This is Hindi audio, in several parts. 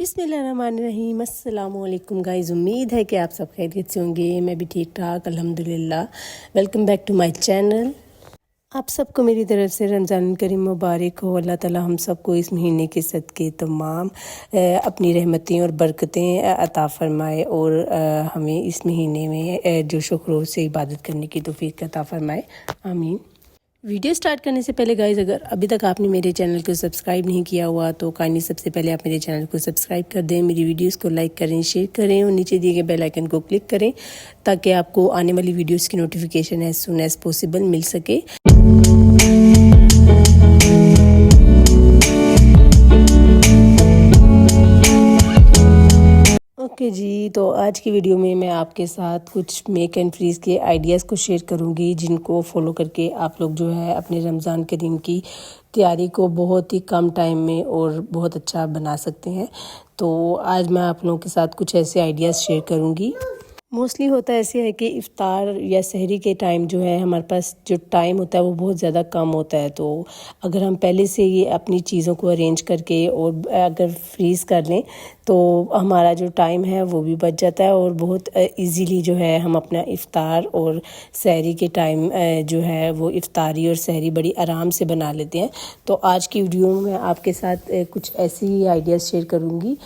बिस्मिल्लाहिर्रहमानिर्रहीम। अस्सलाम वालेकुम गाइज़, उम्मीद है कि आप सब खैरियत से होंगे। मैं भी ठीक ठाक अल्हम्दुलिल्लाह। Welcome back to my channel. आप सबको मेरी तरफ से रमज़ान करीम मुबारक हो। अल्लाह ताला हम सबको इस महीने के सदक़े तमाम अपनी रहमतें और बरकतें अता फ़रमाए और हमें इस महीने में जो शुक्र से इबादत करने की तौफ़ीक अता फ़रमाए, आमीन। वीडियो स्टार्ट करने से पहले गाइज़, अगर अभी तक आपने मेरे चैनल को सब्सक्राइब नहीं किया हुआ तो काइंडली सबसे पहले आप मेरे चैनल को सब्सक्राइब कर दें, मेरी वीडियोस को लाइक करें, शेयर करें और नीचे दिए गए बेल आइकन को क्लिक करें ताकि आपको आने वाली वीडियोस की notification as soon as possible मिल सके। ओके जी, तो आज की वीडियो में मैं आपके साथ कुछ मेक एंड फ्रीज़ के आइडियाज़ को शेयर करूंगी जिनको फॉलो करके आप लोग जो है अपने रमज़ान करीम की तैयारी को बहुत ही कम टाइम में और बहुत अच्छा बना सकते हैं। तो आज मैं आप लोगों के साथ कुछ ऐसे आइडियाज़ शेयर करूंगी। मोस्टली होता ऐसे है कि इफ़्तार या सहरी के टाइम जो है हमारे पास जो टाइम होता है वो बहुत ज़्यादा कम होता है। तो अगर हम पहले से ही अपनी चीज़ों को अरेंज करके और अगर फ्रीज़ कर लें तो हमारा जो टाइम है वो भी बच जाता है और बहुत इजीली जो है हम अपना इफ़्तार और सहरी के टाइम जो है वो इफ़्तारी और सहरी बड़ी आराम से बना लेते हैं। तो आज की वीडियो में मैं आपके साथ कुछ ऐसी ही आइडियाज़ शेयर करूँगी।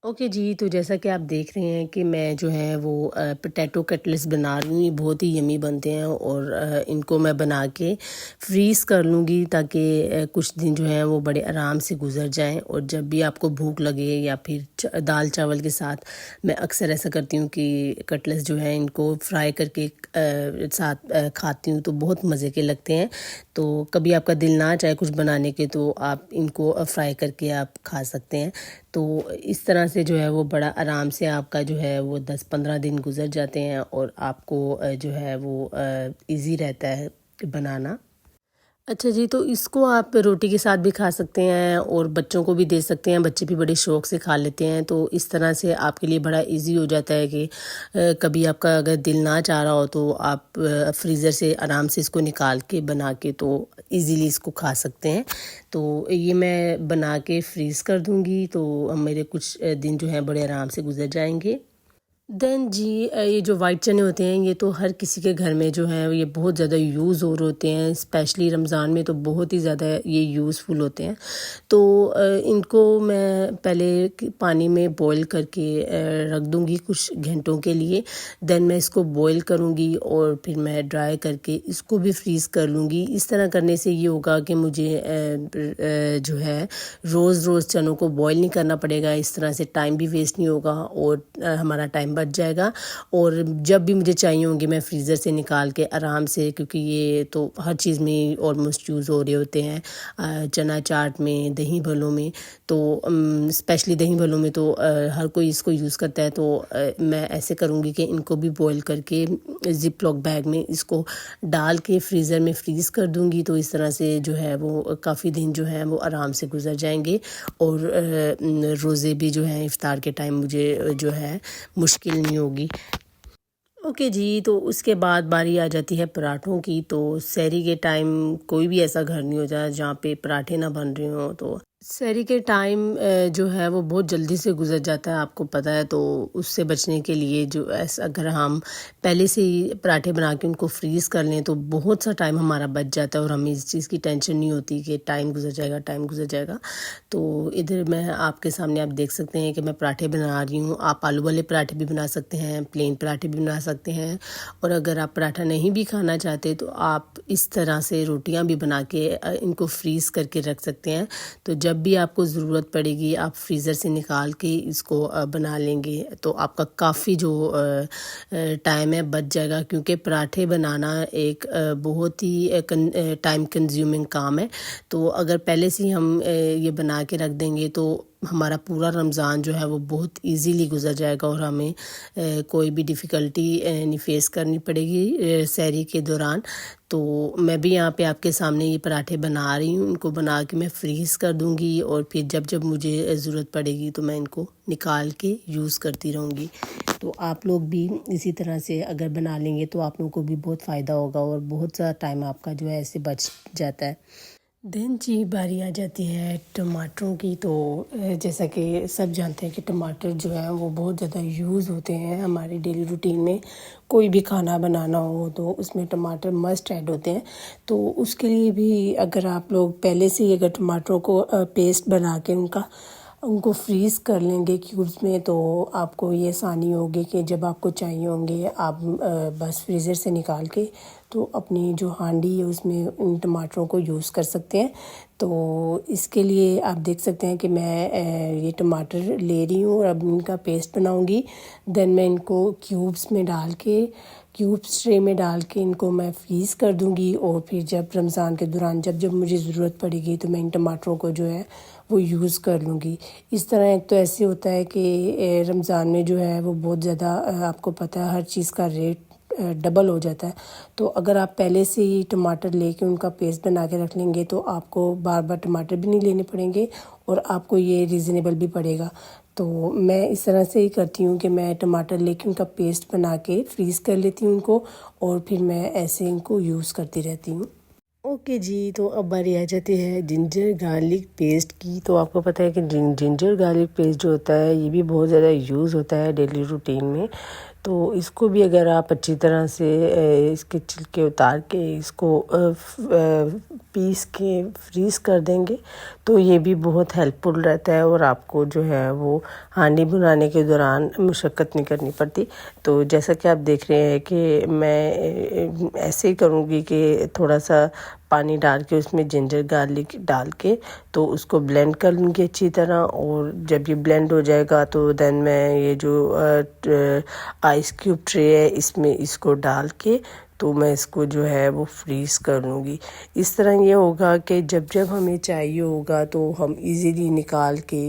ओके जी, तो जैसा कि आप देख रहे हैं कि मैं जो है वो पोटैटो कटलेट्स बना रही हूँ। ये बहुत ही यमी बनते हैं और इनको मैं बना के फ्रीज़ कर लूँगी ताकि कुछ दिन जो है वो बड़े आराम से गुजर जाएं। और जब भी आपको भूख लगे या फिर दाल चावल के साथ, मैं अक्सर ऐसा करती हूँ कि कटलेट्स जो है इनको फ्राई करके साथ खाती हूँ तो बहुत मज़े के लगते हैं। तो कभी आपका दिल ना चाहे कुछ बनाने के तो आप इनको फ्राई करके आप खा सकते हैं। तो इस तरह से जो है वो बड़ा आराम से आपका जो है वो 10-15 दिन गुजर जाते हैं और आपको जो है वो इजी रहता है बनाना। अच्छा जी, तो इसको आप रोटी के साथ भी खा सकते हैं और बच्चों को भी दे सकते हैं। बच्चे भी बड़े शौक़ से खा लेते हैं। तो इस तरह से आपके लिए बड़ा इजी हो जाता है कि कभी आपका अगर दिल ना चाह रहा हो तो आप फ्रीज़र से आराम से इसको निकाल के बना के तो इजीली इसको खा सकते हैं। तो ये मैं बना के फ्रीज़ कर दूँगी तो मेरे कुछ दिन जो हैं बड़े आराम से गुजर जाएंगे। देन जी, ये जो वाइट चने होते हैं ये तो हर किसी के घर में जो है ये बहुत ज़्यादा यूज़ हो रहे होते हैं। स्पेशली रमज़ान में तो बहुत ही ज़्यादा ये यूज़फुल होते हैं। तो इनको मैं पहले पानी में बॉईल करके रख दूँगी कुछ घंटों के लिए। देन मैं इसको बॉईल करूँगी और फिर मैं ड्राई करके इसको भी फ्रीज़ कर लूँगी। इस तरह करने से ये होगा कि मुझे जो है रोज़ रोज़ चनों को बॉईल नहीं करना पड़ेगा। इस तरह से टाइम भी वेस्ट नहीं होगा और हमारा टाइम बच जाएगा। और जब भी मुझे चाहिए होंगे मैं फ्रीज़र से निकाल के आराम से, क्योंकि ये तो हर चीज़ में ऑलमोस्ट यूज़ हो रहे होते हैं, चना चाट में, दही भल्लों में। तो स्पेशली दही भल्लों में तो हर कोई इसको यूज़ करता है। तो मैं ऐसे करूँगी कि इनको भी बॉईल करके ज़िप लॉक बैग में इसको डाल के फ्रीज़र में फ्रीज़ कर दूँगी। तो इस तरह से जो है वो काफ़ी दिन जो है वो आराम से गुजर जाएंगे और रोज़े भी जो हैं इफ़्तार के टाइम मुझे जो है मुश्किल नहीं होगी। ओके जी, तो उसके बाद बारी आ जाती है पराठों की। तो सहरी के टाइम कोई भी ऐसा घर नहीं हो जाए जहाँ पे पराठे ना बन रहे हों। तो सहरी के टाइम जो है वो बहुत जल्दी से गुजर जाता है, आपको पता है। तो उससे बचने के लिए जो ऐसा अगर हम पहले से ही पराठे बना के उनको फ्रीज़ कर लें तो बहुत सा टाइम हमारा बच जाता है और हमें इस चीज़ की टेंशन नहीं होती कि टाइम गुजर जाएगा, टाइम गुजर जाएगा। तो इधर मैं आपके सामने आप देख सकते हैं कि मैं पराठे बना रही हूँ। आप आलू वाले पराठे भी बना सकते हैं, प्लेन पराठे भी बना सकते हैं। और अगर आप पराठा नहीं भी खाना चाहते तो आप इस तरह से रोटियाँ भी बना के इनको फ्रीज़ करके रख सकते हैं। तो जब भी आपको ज़रूरत पड़ेगी आप फ्रीज़र से निकाल के इसको बना लेंगे तो आपका काफ़ी जो टाइम है बच जाएगा। क्योंकि पराठे बनाना एक बहुत ही टाइम कंज्यूमिंग काम है। तो अगर पहले से ही हम ये बना के रख देंगे तो हमारा पूरा रमज़ान जो है वो बहुत इजीली गुजर जाएगा और हमें कोई भी डिफ़िकल्टी नहीं फेस करनी पड़ेगी सहरी के दौरान। तो मैं भी यहाँ पे आपके सामने ये पराठे बना रही हूँ। इनको बना के मैं फ्रीज़ कर दूँगी और फिर जब जब मुझे ज़रूरत पड़ेगी तो मैं इनको निकाल के यूज़ करती रहूँगी। तो आप लोग भी इसी तरह से अगर बना लेंगे तो आप लोगों को भी बहुत फ़ायदा होगा और बहुत सा टाइम आपका जो है ऐसे बच जाता है। देन जी बारी आ जाती है टमाटरों की। तो जैसा कि सब जानते हैं कि टमाटर जो है वो बहुत ज़्यादा यूज़ होते हैं हमारे डेली रूटीन में। कोई भी खाना बनाना हो तो उसमें टमाटर मस्ट ऐड होते हैं। तो उसके लिए भी अगर आप लोग पहले से ही अगर टमाटरों को पेस्ट बना के उनको फ्रीज़ कर लेंगे क्यूब्स में, तो आपको ये आसानी होगी कि जब आपको चाहिए होंगे आप बस फ्रीज़र से निकाल के तो अपनी जो हांडी है उसमें उन टमाटरों को यूज़ कर सकते हैं। तो इसके लिए आप देख सकते हैं कि मैं ये टमाटर ले रही हूँ और अब इनका पेस्ट बनाऊँगी। देन मैं इनको क्यूब्स ट्रे में डाल के इनको मैं फ्रीज़ कर दूँगी, और फिर जब रमज़ान के दौरान जब जब मुझे ज़रूरत पड़ेगी तो मैं इन टमाटरों को जो है वो यूज़ कर लूँगी। इस तरह एक तो ऐसे होता है कि रमज़ान में जो है वो बहुत ज़्यादा आपको पता है हर चीज़ का रेट डबल हो जाता है। तो अगर आप पहले से ही टमाटर लेके उनका पेस्ट बना के रख लेंगे तो आपको बार बार टमाटर भी नहीं लेने पड़ेंगे और आपको ये रीज़नेबल भी पड़ेगा। तो मैं इस तरह से ही करती हूँ कि मैं टमाटर लेके उनका पेस्ट बना के फ्रीज़ कर लेती हूँ उनको, और फिर मैं ऐसे इनको यूज़ करती रहती हूँ। ओके जी, तो अब बारी आ जाती है जिंजर गार्लिक पेस्ट की। तो आपको पता है कि जिंजर गार्लिक पेस्ट जो होता है ये भी बहुत ज़्यादा यूज़ होता है डेली रूटीन में। तो इसको भी अगर आप अच्छी तरह से इसके छिलके उतार के इसको पीस के फ्रीज़ कर देंगे तो ये भी बहुत हेल्पफुल रहता है, और आपको जो है वो हांडी बनाने के दौरान मुशक्क़त नहीं करनी पड़ती। तो जैसा कि आप देख रहे हैं कि मैं ऐसे ही करूँगी कि थोड़ा सा पानी डाल के उसमें जिंजर गार्लिक डाल के तो उसको ब्लेंड कर लूँगी अच्छी तरह, और जब ये ब्लेंड हो जाएगा तो देन मैं ये जो आइस क्यूब ट्रे है इसमें इसको डाल के तो मैं इसको जो है वो फ्रीज़ कर लूँगी। इस तरह ये होगा कि जब जब हमें चाहिए होगा तो हम इजीली निकाल के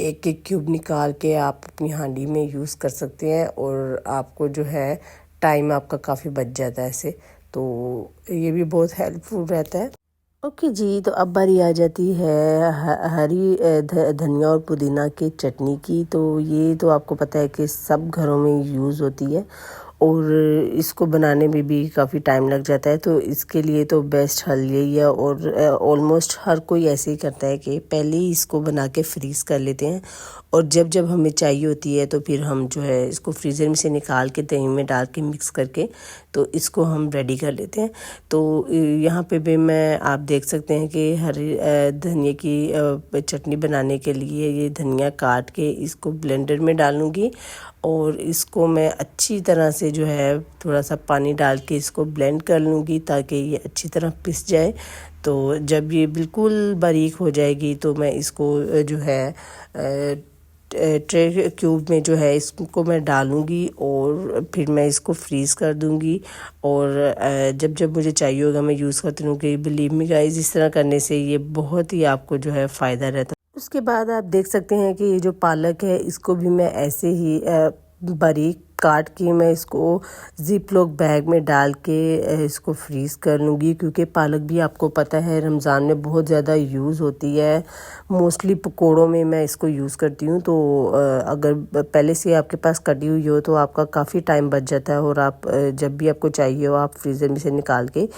एक एक क्यूब निकाल के आप अपनी हांडी में यूज़ कर सकते हैं, और आपको जो है टाइम आपका काफ़ी बच जाता है ऐसे। तो ये भी बहुत हेल्पफुल रहता है। ओके जी, तो अब बारी आ जाती है हरी धनिया और पुदीना की चटनी की। तो ये तो आपको पता है कि सब घरों में यूज़ होती है, और इसको बनाने में भी काफ़ी टाइम लग जाता है। तो इसके लिए तो बेस्ट हल यही है, और ऑलमोस्ट हर कोई ऐसे ही करता है कि पहले ही इसको बना के फ्रीज़ कर लेते हैं, और जब जब हमें चाहिए होती है तो फिर हम जो है इसको फ्रीज़र में से निकाल के दही में डाल के मिक्स करके तो इसको हम रेडी कर लेते हैं। तो यहाँ पे भी मैं आप देख सकते हैं कि हरी धनिया की चटनी बनाने के लिए ये धनिया काट के इसको ब्लेंडर में डालूँगी, और इसको मैं अच्छी तरह से जो है थोड़ा सा पानी डाल के इसको ब्लेंड कर लूँगी ताकि ये अच्छी तरह पिस जाए। तो जब ये बिल्कुल बारीक हो जाएगी तो मैं इसको जो है ट्रे क्यूब में जो है इसको मैं डालूँगी, और फिर मैं इसको फ्रीज़ कर दूँगी, और जब जब मुझे चाहिए होगा मैं यूज़ करती रहूँगी। बिलीव मी गाइस, इस तरह करने से ये बहुत ही आपको जो है फ़ायदा रहता है। उसके बाद आप देख सकते हैं कि ये जो पालक है इसको भी मैं ऐसे ही बारीक काट के मैं इसको ज़िप लॉक बैग में डाल के इसको फ्रीज़ कर लूँगी, क्योंकि पालक भी आपको पता है रमज़ान में बहुत ज़्यादा यूज़ होती है। मोस्टली पकोड़ों में मैं इसको यूज़ करती हूँ। तो अगर पहले से आपके पास कटी हुई हो तो आपका काफ़ी टाइम बच जाता है, और आप जब भी आपको चाहिए हो आप फ्रीज़र में से निकाल के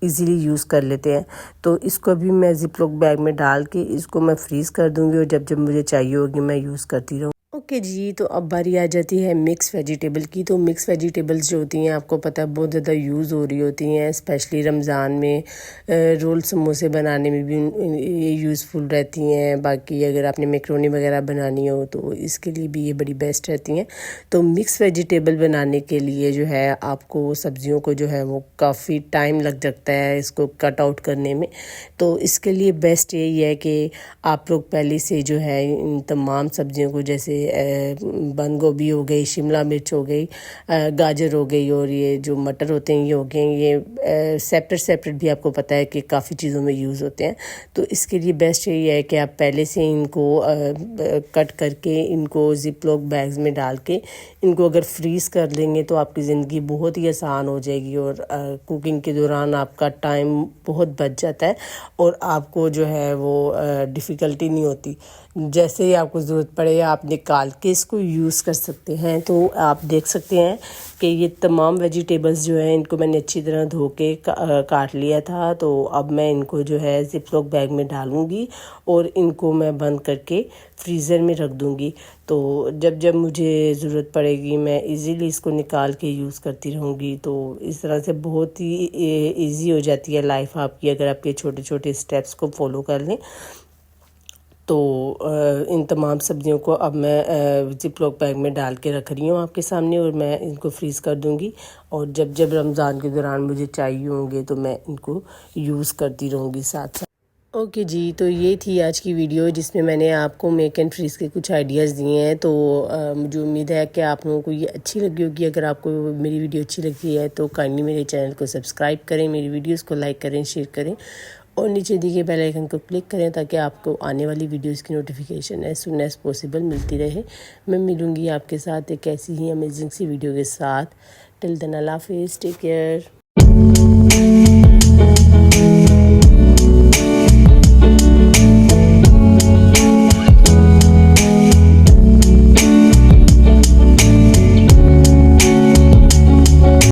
इजीली यूज़ कर लेते हैं। तो इसको भी मैं ज़िप लॉक बैग में डाल के इसको मैं फ्रीज़ कर दूँगी, और जब जब मुझे चाहिए होगी मैं यूज़ करती रहूँ। ओके जी, तो अब बारी आ जाती है मिक्स वेजिटेबल की। तो मिक्स वेजिटेबल्स जो होती हैं आपको पता है बहुत ज़्यादा यूज़ हो रही होती हैं, स्पेशली रमज़ान में रोल समोसे बनाने में भी ये यूज़फुल रहती हैं। बाकी अगर आपने मैक्रोनी वगैरह बनानी हो तो इसके लिए भी ये बड़ी बेस्ट रहती हैं। तो मिक्स वेजिटेबल बनाने के लिए जो है आपको सब्जियों को जो है वो काफ़ी टाइम लग सकता है इसको कट आउट करने में। तो इसके लिए बेस्ट यही है कि आप लोग पहले से जो है इन तमाम सब्जियों को, जैसे बंद गोभी हो गई, शिमला मिर्च हो गई, गाजर हो गई, और ये जो मटर होते हैं ये हो गए, ये सेपरेट भी आपको पता है कि काफ़ी चीज़ों में यूज़ होते हैं। तो इसके लिए बेस्ट यही है कि आप पहले से इनको कट करके इनको ज़िप लॉक बैग्स में डाल के इनको अगर फ्रीज़ कर लेंगे तो आपकी ज़िंदगी बहुत ही आसान हो जाएगी, और कुकिंग के दौरान आपका टाइम बहुत बच जाता है, और आपको जो है वो डिफ़िकल्टी नहीं होती। जैसे ही आपको ज़रूरत पड़े आप निकाल के इसको यूज़ कर सकते हैं। तो आप देख सकते हैं कि ये तमाम वेजिटेबल्स जो हैं इनको मैंने अच्छी तरह धो के काट लिया था। तो अब मैं इनको जो है ज़िप-लॉक बैग में डालूँगी और इनको मैं बंद करके फ्रीज़र में रख दूँगी। तो जब जब मुझे ज़रूरत पड़ेगी मैं इजीली इसको निकाल के यूज़ करती रहूँगी। तो इस तरह से बहुत ही ईज़ी हो जाती है लाइफ आपकी, अगर आप ये छोटे छोटे स्टेप्स को फॉलो कर लें। तो इन तमाम सब्जियों को अब मैं ज़िप-लॉक बैग में डाल के रख रही हूँ आपके सामने, और मैं इनको फ्रीज़ कर दूँगी। और जब जब रमज़ान के दौरान मुझे चाहिए होंगे तो मैं इनको यूज़ करती रहूँगी साथ साथ। ओके जी, तो ये थी आज की वीडियो जिसमें मैंने आपको मेक एंड फ्रीज़ के कुछ आइडियाज़ दिए हैं। तो मुझे उम्मीद है कि आप लोगों को ये अच्छी लगी होगी। अगर आपको मेरी वीडियो अच्छी लगती है तो काइंडली मेरे चैनल को सब्सक्राइब करें, मेरी वीडियोस को लाइक करें, शेयर करें और नीचे दिए गए बेल आइकन को क्लिक करें ताकि आपको आने वाली वीडियोस की notification as soon as possible मिलती रहे। मैं मिलूँगी आपके साथ एक ऐसी ही अमेजिंग सी वीडियो के साथ। टिल देन अल्लाह हाफ़िज़, टेक केयर।